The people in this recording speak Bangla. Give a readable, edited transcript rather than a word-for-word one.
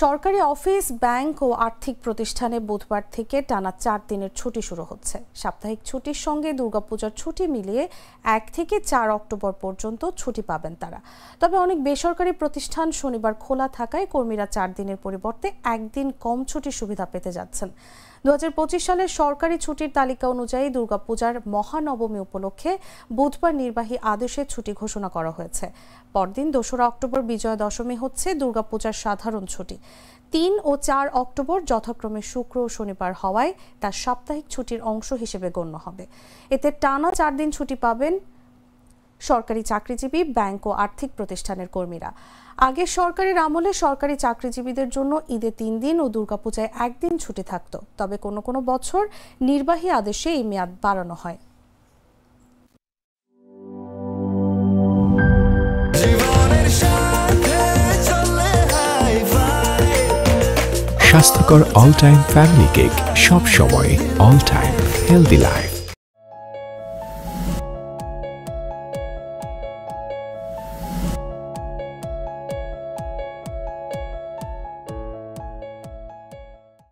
সরকারি অফিস, ব্যাংক ও আর্থিক প্রতিষ্ঠানে বুধবার থেকে টানা 4 দিনের ছুটি শুরু হচ্ছে। সাপ্তাহিক ছুটির সঙ্গে দুর্গাপূজার ছুটি মিলিয়ে 1 থেকে 4 অক্টোবর পর্যন্ত ছুটি পাবেন তারা। তবে অনেক বেসরকারি প্রতিষ্ঠান শনিবার খোলা থাকায় কর্মীরা 4 দিনের পরিবর্তে 1 দিন কম ছুটির সুবিধা পেতে যাচ্ছেন। 2025 সালের সরকারি ছুটির তালিকা অনুযায়ী দুর্গাপূজার মহানবমী উপলক্ষে বুধবার নির্বাহী আদেশে ছুটি ঘোষণা করা হয়েছে। পরদিন 2রা অক্টোবর বিজয়া দশমী হচ্ছে দুর্গাপূজার সাধারণ ছুটি। 3 ও 4 অক্টোবর যথাক্রমে শুক্র ও শনিবার হওয়ায় তা সাপ্তাহিক ছুটির অংশ হিসেবে গণ্য হবে। এতে টানা 4 দিন ছুটি পাবেন সরকারি চাকরিজীবী, ব্যাংক ও আর্থিক প্রতিষ্ঠানের কর্মীরা। আগে সরকারের আমলে সরকারি চাকরিজীবীদের জন্য ঈদে 3 দিন ও দুর্গাপূজায় 1 দিন ছুটি থাকত। তবে কোনো কোনো বছর নির্বাহী আদেশে এই মেয়াদ বাড়ানো হয়। স্বাস্থ্যকর অল টাইম ফ্যামিলি কেক, সব সময় অল টাইম হেলদি লাইফ।